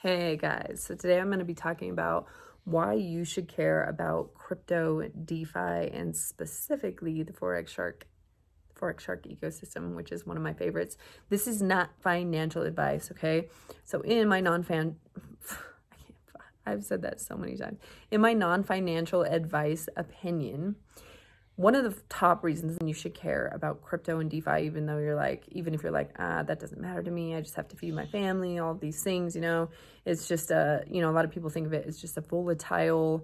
Hey guys, so today I'm going to be talking about why you should care about crypto, DeFi, and specifically the Forex Shark ecosystem, which is one of my favorites. This is not financial advice, okay? So in my I've said that so many times. In my non-financial advice opinion, one of the top reasons you should care about crypto and DeFi, even if you're like, that doesn't matter to me, I just have to feed my family, all of these things, it's just a lot of people think of it as just a volatile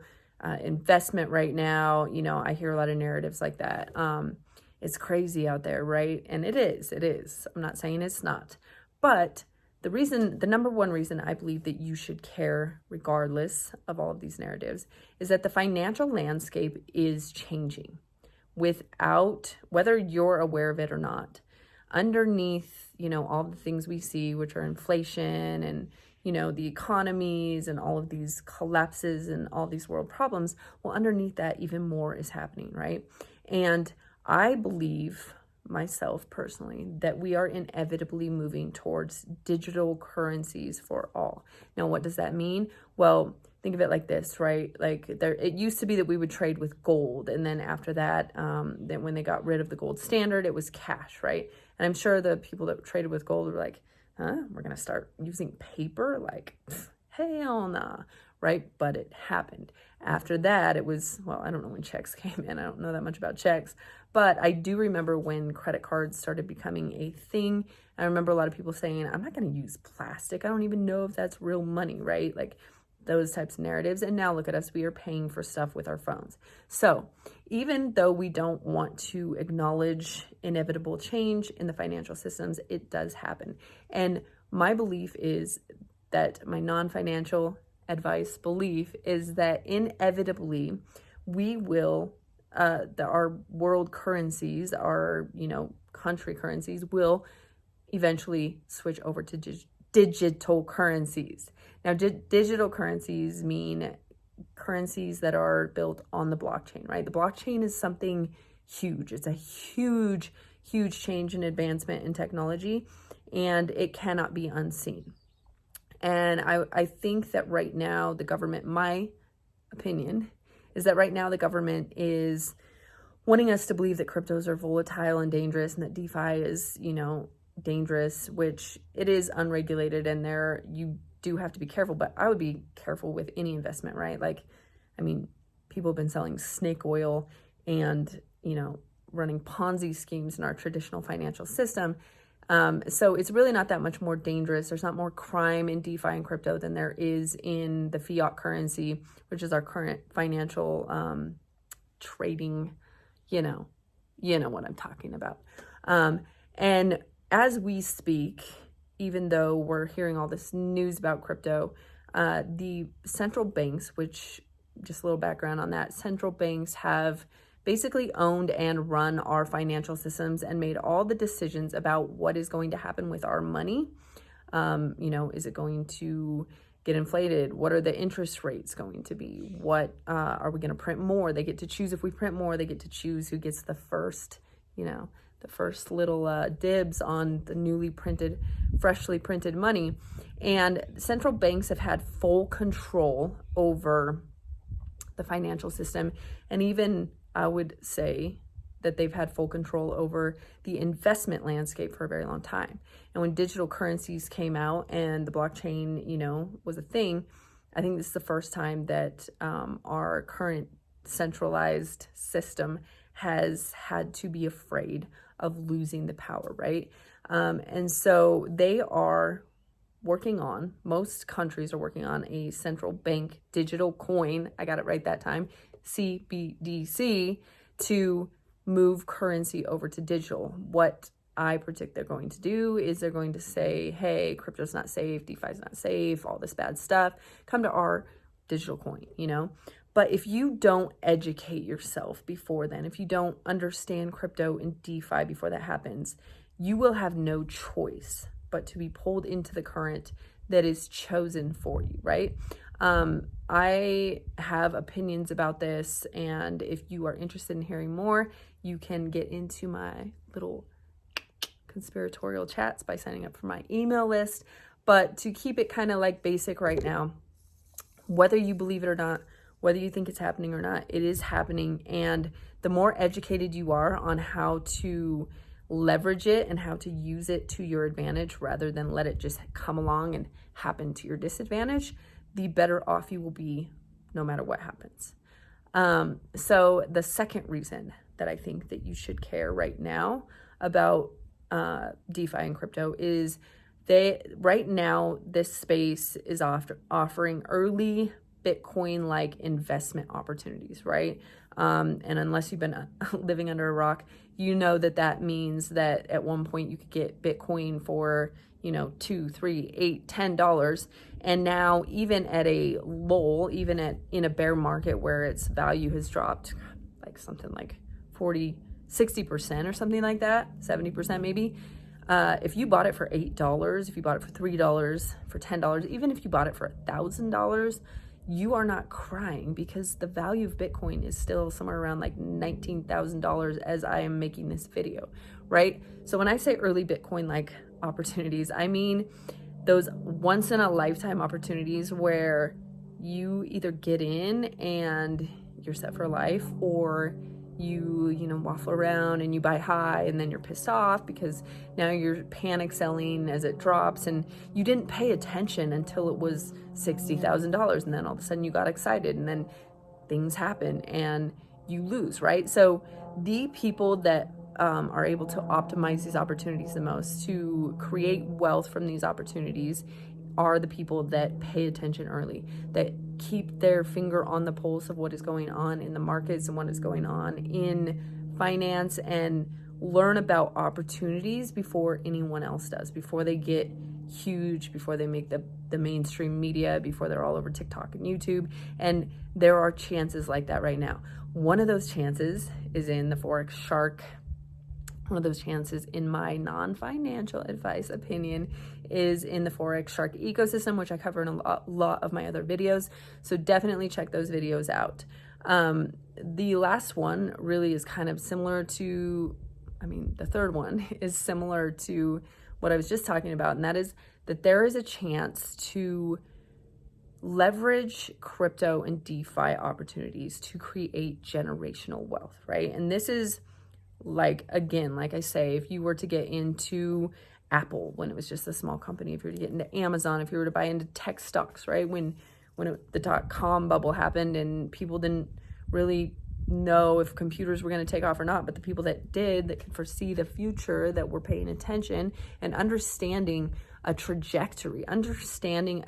investment right now. I hear a lot of narratives like that. It's crazy out there, right? And it is. I'm not saying it's not, but the number one reason I believe that you should care, regardless of all of these narratives, is that the financial landscape is changing whether you're aware of it or not. Underneath, all the things we see, which are inflation and, the economies and all of these collapses and all these world problems, well, underneath that, even more is happening, right? And I believe myself personally that we are inevitably moving towards digital currencies for all. Now, what does that mean? Well, think of it like this, right? It used to be that we would trade with gold, and then after that, then when they got rid of the gold standard, it was cash, right? And I'm sure the people that traded with gold were like, we're gonna start using paper? Like, hell nah, right? But it happened. After that, it was, well, I don't know when checks came in. I don't know that much about checks, but I do remember when credit cards started becoming a thing. I remember a lot of people saying, I'm not going to use plastic. I don't even know if that's real money, right? Like those types of narratives. And now look at us, we are paying for stuff with our phones. So even though we don't want to acknowledge inevitable change in the financial systems, it does happen. And my belief is that my non-financial advice belief is that inevitably we will our world currencies, our country currencies, will eventually switch over to digital currencies. Now, digital currencies mean currencies that are built on the blockchain, right? The blockchain is something huge. It's a huge change and advancement in technology, and it cannot be unseen. And I think that right now the government, my opinion, is that right now the government is wanting us to believe that cryptos are volatile and dangerous and that DeFi is, dangerous, which it is unregulated, and you do have to be careful, but I would be careful with any investment, right? People have been selling snake oil and, running Ponzi schemes in our traditional financial system. So it's really not that much more dangerous. There's not more crime in DeFi and crypto than there is in the fiat currency, which is our current financial trading, you know what I'm talking about. And as we speak, even though we're hearing all this news about crypto, the central banks, which, just a little background on that, central banks have basically owned and run our financial systems and made all the decisions about what is going to happen with our money. Is it going to get inflated? What are the interest rates going to be? What are we going to print more? They get to choose. If we print more, they get to choose who gets the first, the first little dibs on the freshly printed money. And central banks have had full control over the financial system, and even I would say that they've had full control over the investment landscape for a very long time. And when digital currencies came out and the blockchain, was a thing, I think this is the first time that our current centralized system has had to be afraid of losing the power, right? And so most countries are working on a central bank digital coin, I got it right that time, CBDC, to move currency over to digital. What I predict they're going to do is they're going to say, hey, crypto's not safe, DeFi's not safe, all this bad stuff, come to our digital coin, But if you don't educate yourself before then, if you don't understand crypto and DeFi before that happens, you will have no choice but to be pulled into the current that is chosen for you, right? I have opinions about this, and if you are interested in hearing more, you can get into my little conspiratorial chats by signing up for my email list. But to keep it kind of like basic right now, whether you believe it or not, whether you think it's happening or not, it is happening. And the more educated you are on how to leverage it and how to use it to your advantage rather than let it just come along and happen to your disadvantage, the better off you will be no matter what happens. So the second reason that I think that you should care right now about DeFi and crypto is right now this space is offering early Bitcoin-like investment opportunities, right? And unless you've been living under a rock, you know that means that at one point you could get Bitcoin for, $2, $3, $8, $10. And now even at a lull, in a bear market where its value has dropped like something like 40, 60% or something like that, 70% maybe. If you bought it for $8, if you bought it for $3, for $10, even if you bought it for $1,000, you are not crying because the value of Bitcoin is still somewhere around like $19,000 as I am making this video, right? So when I say early Bitcoin like opportunities, I mean those once in a lifetime opportunities where you either get in and you're set for life, or you waffle around and you buy high and then you're pissed off because now you're panic selling as it drops and you didn't pay attention until it was $60,000, and then all of a sudden you got excited and then things happen and you lose, right? So the people that are able to optimize these opportunities the most, to create wealth from these opportunities, are the people that pay attention early, that keep their finger on the pulse of what is going on in the markets and what is going on in finance, and learn about opportunities before anyone else does, before they get huge, before they make the mainstream media, before they're all over TikTok and YouTube. And there are chances like that right now. One of those chances is in the Forex Shark. One of those chances, in my non-financial advice opinion, is in the Forex Shark ecosystem, which I cover in a lot of my other videos. So definitely check those videos out. The last one really is kind of similar to, the third one is similar to what I was just talking about, and that is that there is a chance to leverage crypto and DeFi opportunities to create generational wealth, right? And this is, like I say, if you were to get into Apple when it was just a small company, if you were to get into Amazon, if you were to buy into tech stocks, right? When the .com bubble happened and people didn't really know if computers were going to take off or not, but the people that did, that could foresee the future, that were paying attention and understanding a trajectory, understanding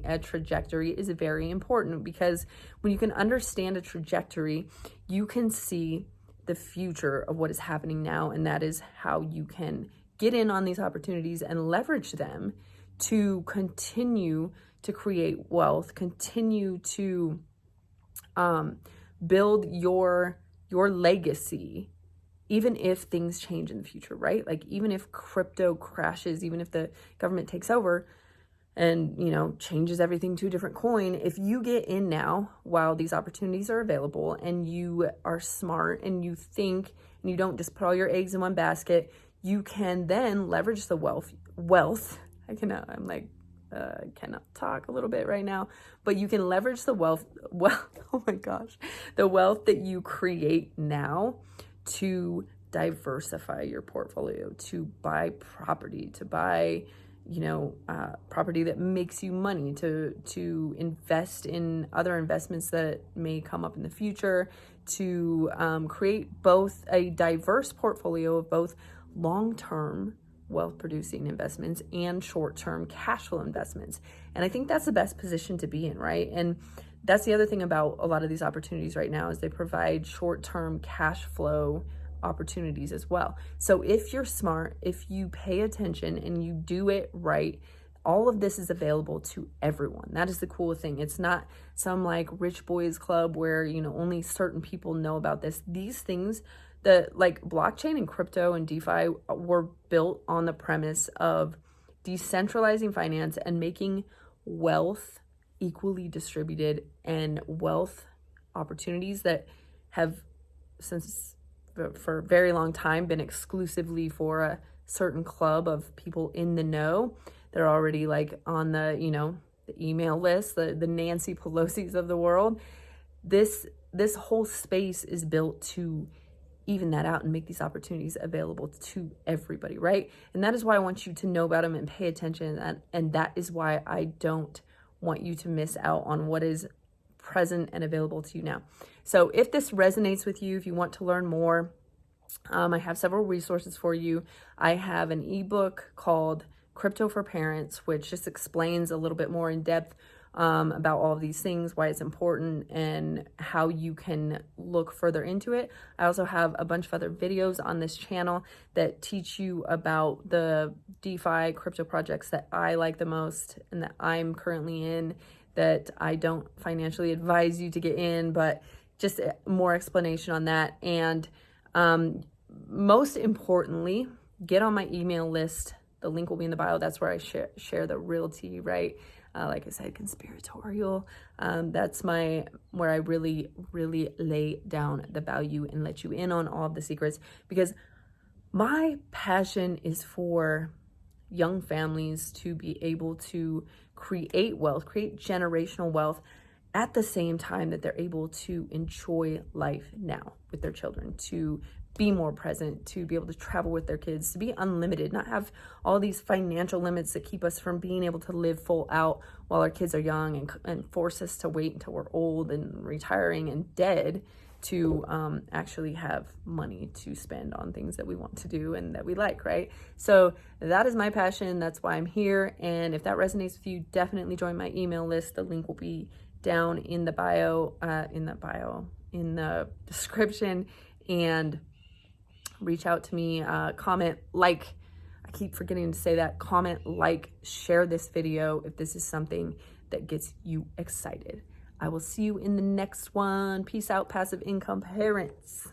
a trajectory is very important, because when you can understand a trajectory, you can see the future of what is happening now, and that is how you can get in on these opportunities and leverage them to continue to create wealth, continue to build your legacy, even if things change in the future, right? Like even if crypto crashes, even if the government takes over and, changes everything to a different coin, if you get in now while these opportunities are available and you are smart and you think and you don't just put all your eggs in one basket, you can then leverage the wealth. I cannot talk a little bit right now, but you can leverage the wealth, oh my gosh, the wealth that you create now to diversify your portfolio, to buy property, to buy property that makes you money, to invest in other investments that may come up in the future, to create both a diverse portfolio of both long-term wealth producing investments and short-term cash flow investments. And I think that's the best position to be in, right? And that's the other thing about a lot of these opportunities right now, is they provide short-term cash flow opportunities as well. So if you're smart, if you pay attention and you do it right, all of this is available to everyone. That is the cool thing. It's not some like rich boys club where, only certain people know about this. These things, like blockchain and crypto and DeFi, were built on the premise of decentralizing finance and making wealth equally distributed, and wealth opportunities that have, since for a very long time, been exclusively for a certain club of people in the know. They're already like on the, you know, the email list, the Nancy Pelosi's of the world. This whole space is built to even that out and make these opportunities available to everybody, right? And that is why I want you to know about them and pay attention. And that is why I don't want you to miss out on what is present and available to you now. So if this resonates with you, if you want to learn more, I have several resources for you. I have an ebook called Crypto for Parents, which just explains a little bit more in depth about all of these things, why it's important, and how you can look further into it. I also have a bunch of other videos on this channel that teach you about the DeFi crypto projects that I like the most and that I'm currently in, that I don't financially advise you to get in, but just more explanation on that. And most importantly, get on my email list. The link will be in the bio. That's where I share the real tea, right? Like I said, conspiratorial. That's where I really, really lay down the value and let you in on all of the secrets, because my passion is for young families to be able to create wealth, create generational wealth, at the same time that they're able to enjoy life now with their children, to be more present, to be able to travel with their kids, to be unlimited, not have all these financial limits that keep us from being able to live full out while our kids are young, and force us to wait until we're old and retiring and dead to actually have money to spend on things that we want to do and that we like, right? So that is my passion. That's why I'm here. And if that resonates with you, definitely join my email list. The link will be down in the bio, in the description, and reach out to me, comment, like, I keep forgetting to say that, comment, like, share this video if this is something that gets you excited. I will see you in the next one. Peace out, passive income parents.